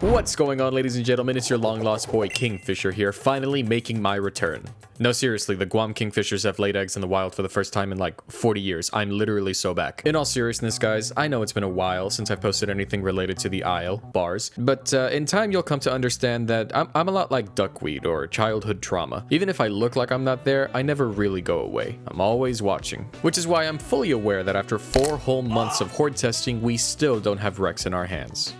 What's going on, ladies and gentlemen? It's your long-lost boy Kingfisher here, finally making my return. No, seriously, the Guam kingfishers have laid eggs in the wild for the first time in like 40 years. I'm literally so back. In all seriousness, guys, I know it's been a while since I've posted anything related to the Isle, bars, but in time you'll come to understand that I'm a lot like duckweed or childhood trauma. Even if I look like I'm not there, I never really go away. I'm always watching. Which is why I'm fully aware that after 4 whole months of horde testing, we still don't have Rex in our hands.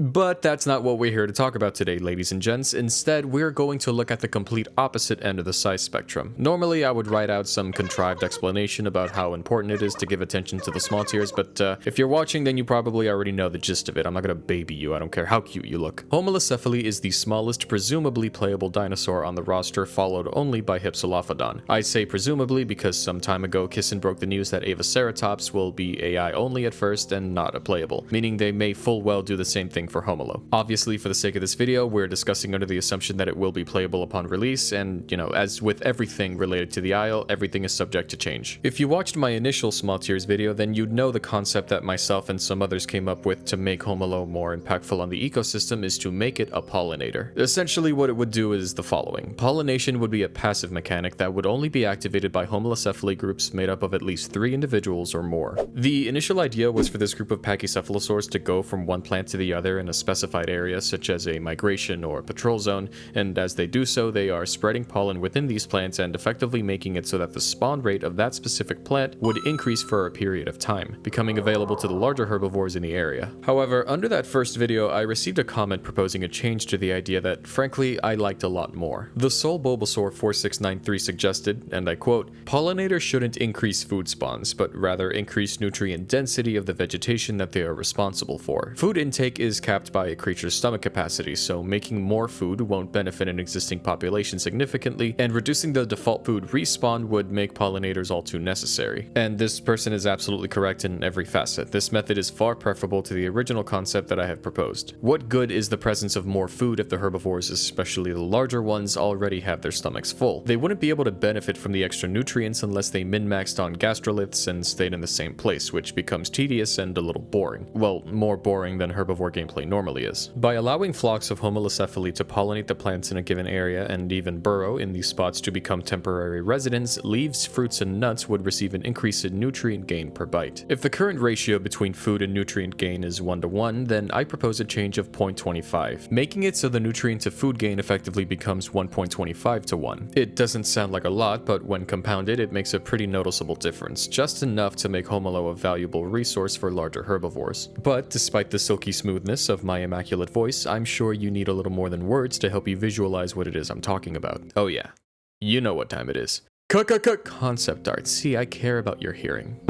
But that's not what we're here to talk about today, ladies and gents. Instead, we're going to look at the complete opposite end of the size spectrum. Normally, I would write out some contrived explanation about how important it is to give attention to the small tiers, but if you're watching, then you probably already know the gist of it. I'm not gonna baby you, I don't care how cute you look. Homalocephale is the smallest presumably playable dinosaur on the roster, followed only by Hypsilophodon. I say presumably because some time ago, Kissin broke the news that Avaceratops will be AI only at first and not a playable, meaning they may full well do the same thing for Homalo. Obviously, for the sake of this video, we're discussing under the assumption that it will be playable upon release, and, you know, as with everything related to the Isle, everything is subject to change. If you watched my initial small tiers video, then you'd know the concept that myself and some others came up with to make Homalo more impactful on the ecosystem is to make it a pollinator. Essentially, what it would do is the following. Pollination would be a passive mechanic that would only be activated by Homalocephale groups made up of at least 3 individuals or more. The initial idea was for this group of pachycephalosaurs to go from one plant to the other in a specified area, such as a migration or patrol zone, and as they do so, they are spreading pollen within these plants and effectively making it so that the spawn rate of that specific plant would increase for a period of time, becoming available to the larger herbivores in the area. However, under that first video, I received a comment proposing a change to the idea that, frankly, I liked a lot more. The Soul Bulbasaur 4693 suggested, and I quote, "Pollinators shouldn't increase food spawns, but rather increase nutrient density of the vegetation that they are responsible for. Food intake is capped by a creature's stomach capacity, so making more food won't benefit an existing population significantly, and reducing the default food respawn would make pollinators all too necessary." And this person is absolutely correct in every facet. This method is far preferable to the original concept that I have proposed. What good is the presence of more food if the herbivores, especially the larger ones, already have their stomachs full? They wouldn't be able to benefit from the extra nutrients unless they min-maxed on gastroliths and stayed in the same place, which becomes tedious and a little boring. Well, more boring than herbivore gameplay normally is. By allowing flocks of Homalocephale to pollinate the plants in a given area and even burrow in these spots to become temporary residents, leaves, fruits, and nuts would receive an increase in nutrient gain per bite. If the current ratio between food and nutrient gain is 1:1, then I propose a change of 0.25, making it so the nutrient to food gain effectively becomes 1.25 to 1. It doesn't sound like a lot, but when compounded, it makes a pretty noticeable difference, just enough to make Homalo a valuable resource for larger herbivores. But despite the silky smoothness of my immaculate voice, I'm sure you need a little more than words to help you visualize what it is I'm talking about. Oh yeah, you know what time it is. Concept art. See, I care about your hearing.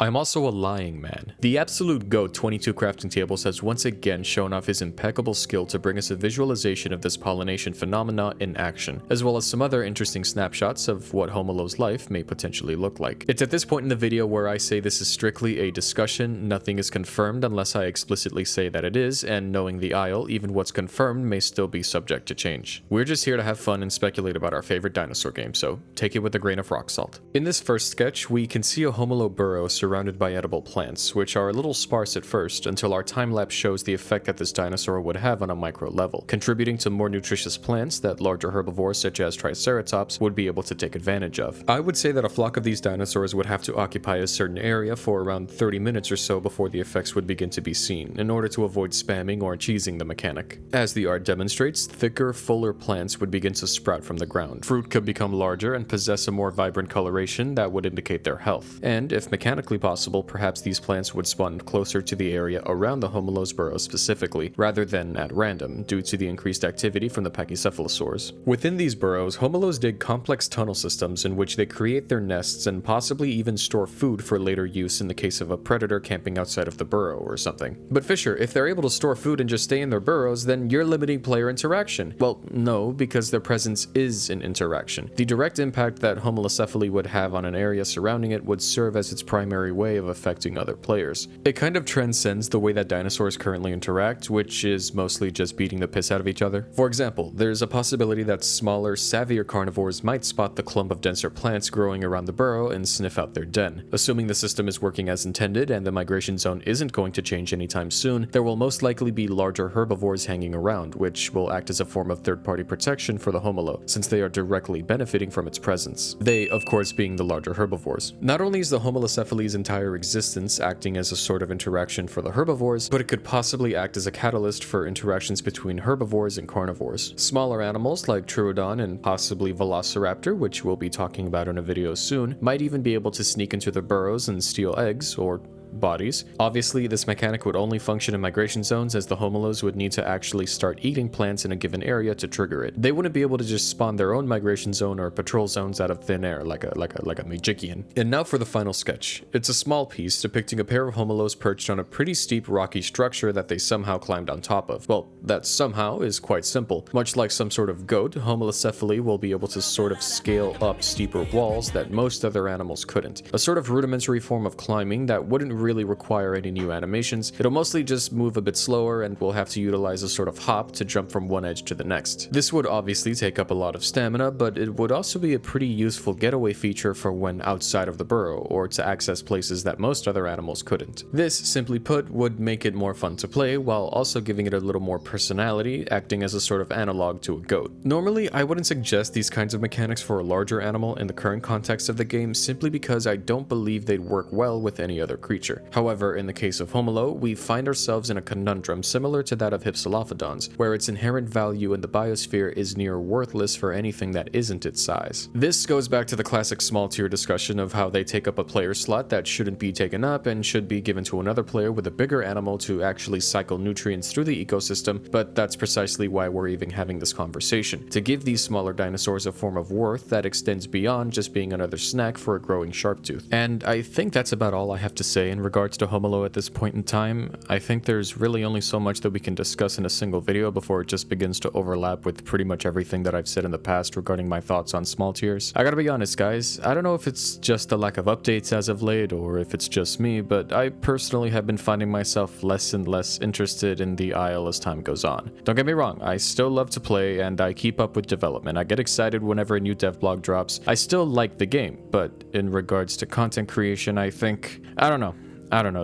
I'm also a lying man. The absolute GOAT 22 crafting tables has once again shown off his impeccable skill to bring us a visualization of this pollination phenomena in action, as well as some other interesting snapshots of what Homalo's life may potentially look like. It's at this point in the video where I say this is strictly a discussion, nothing is confirmed unless I explicitly say that it is, and knowing the Isle, even what's confirmed may still be subject to change. We're just here to have fun and speculate about our favorite dinosaur game, so take it with a grain of rock salt. In this first sketch, we can see a Homalo burrow surrounded by edible plants, which are a little sparse at first until our time-lapse shows the effect that this dinosaur would have on a micro level, contributing to more nutritious plants that larger herbivores such as Triceratops would be able to take advantage of. I would say that a flock of these dinosaurs would have to occupy a certain area for around 30 minutes or so before the effects would begin to be seen, in order to avoid spamming or cheesing the mechanic. As the art demonstrates, thicker, fuller plants would begin to sprout from the ground. Fruit could become larger and possess a more vibrant coloration that would indicate their health. And if mechanically possible, perhaps these plants would spawn closer to the area around the Homalo's burrow specifically, rather than at random, due to the increased activity from the pachycephalosaurs. Within these burrows, Homalos dig complex tunnel systems in which they create their nests and possibly even store food for later use in the case of a predator camping outside of the burrow or something. But Fisher, if they're able to store food and just stay in their burrows, then you're limiting player interaction. Well, no, because their presence is an interaction. The direct impact that Homalocephale would have on an area surrounding it would serve as its primary primary way of affecting other players. It kind of transcends the way that dinosaurs currently interact, which is mostly just beating the piss out of each other. For example, there's a possibility that smaller, savvier carnivores might spot the clump of denser plants growing around the burrow and sniff out their den. Assuming the system is working as intended and the migration zone isn't going to change anytime soon, there will most likely be larger herbivores hanging around, which will act as a form of third-party protection for the homolo, since they are directly benefiting from its presence. They, of course, being the larger herbivores. Not only is the Homalocephale's entire existence acting as a sort of interaction for the herbivores, but it could possibly act as a catalyst for interactions between herbivores and carnivores. Smaller animals like Troodon and possibly Velociraptor, which we'll be talking about in a video soon, might even be able to sneak into the burrows and steal eggs, or bodies. Obviously, this mechanic would only function in migration zones, as the homolos would need to actually start eating plants in a given area to trigger it. They wouldn't be able to just spawn their own migration zone or patrol zones out of thin air like a Magikian. And now for the final sketch. It's a small piece depicting a pair of homolos perched on a pretty steep rocky structure that they somehow climbed on top of. Well, that somehow is quite simple. Much like some sort of goat, Homalocephale will be able to sort of scale up steeper walls that most other animals couldn't. A sort of rudimentary form of climbing that wouldn't really require any new animations. It'll mostly just move a bit slower, and we'll have to utilize a sort of hop to jump from one edge to the next. This would obviously take up a lot of stamina, but it would also be a pretty useful getaway feature for when outside of the burrow, or to access places that most other animals couldn't. This, simply put, would make it more fun to play, while also giving it a little more personality, acting as a sort of analog to a goat. Normally, I wouldn't suggest these kinds of mechanics for a larger animal in the current context of the game, simply because I don't believe they'd work well with any other creature. However, in the case of Homolo, we find ourselves in a conundrum similar to that of Hypsilophodons, where its inherent value in the biosphere is near worthless for anything that isn't its size. This goes back to the classic small tier discussion of how they take up a player slot that shouldn't be taken up and should be given to another player with a bigger animal to actually cycle nutrients through the ecosystem, but that's precisely why we're even having this conversation, to give these smaller dinosaurs a form of worth that extends beyond just being another snack for a growing sharptooth. And I think that's about all I have to say in regards to Homolo at this point in time. I think there's really only so much that we can discuss in a single video before it just begins to overlap with pretty much everything that I've said in the past regarding my thoughts on small tiers. I gotta be honest, guys, I don't know if it's just the lack of updates as of late or if it's just me, but I personally have been finding myself less and less interested in the Isle as time goes on. Don't get me wrong, I still love to play and I keep up with development. I get excited whenever a new dev blog drops. I still like the game, but in regards to content creation, I don't know.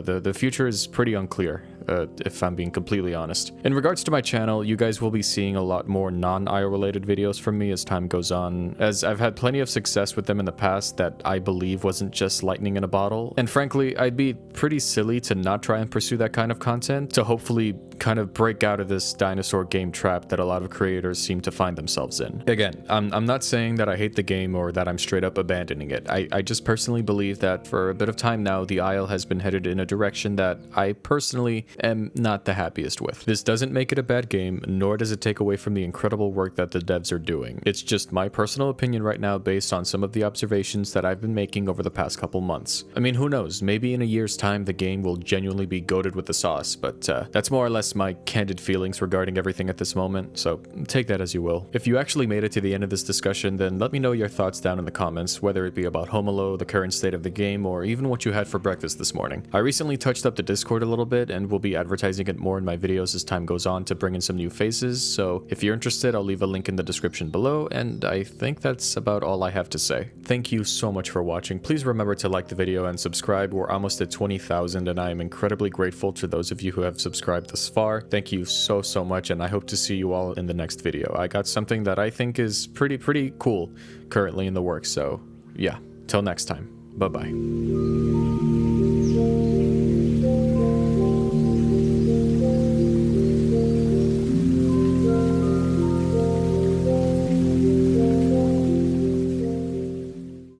The future is pretty unclear, if I'm being completely honest. In regards to my channel, you guys will be seeing a lot more non-IO related videos from me as time goes on, as I've had plenty of success with them in the past that I believe wasn't just lightning in a bottle. And frankly, I'd be pretty silly to not try and pursue that kind of content, to hopefully kind of break out of this dinosaur game trap that a lot of creators seem to find themselves in. Again, I'm not saying that I hate the game or that I'm straight up abandoning it. I just personally believe that for a bit of time now, the Isle has been headed in a direction that I personally am not the happiest with. This doesn't make it a bad game, nor does it take away from the incredible work that the devs are doing. It's just my personal opinion right now based on some of the observations that I've been making over the past couple months. I mean, who knows, maybe in a year's time the game will genuinely be goated with the sauce, but that's more or less my candid feelings regarding everything at this moment, so take that as you will. If you actually made it to the end of this discussion, then let me know your thoughts down in the comments, whether it be about Homolo, the current state of the game, or even what you had for breakfast this morning. I recently touched up the Discord a little bit and will be advertising it more in my videos as time goes on to bring in some new faces, so if you're interested, I'll leave a link in the description below, and I think that's about all I have to say. Thank you so much for watching. Please remember to like the video and subscribe. We're almost at 20,000 and I am incredibly grateful to those of you who have subscribed thus far. Thank you so much, and I hope to see you all in the next video. I got something that I think is pretty cool currently in the works, so yeah, till next time, bye bye.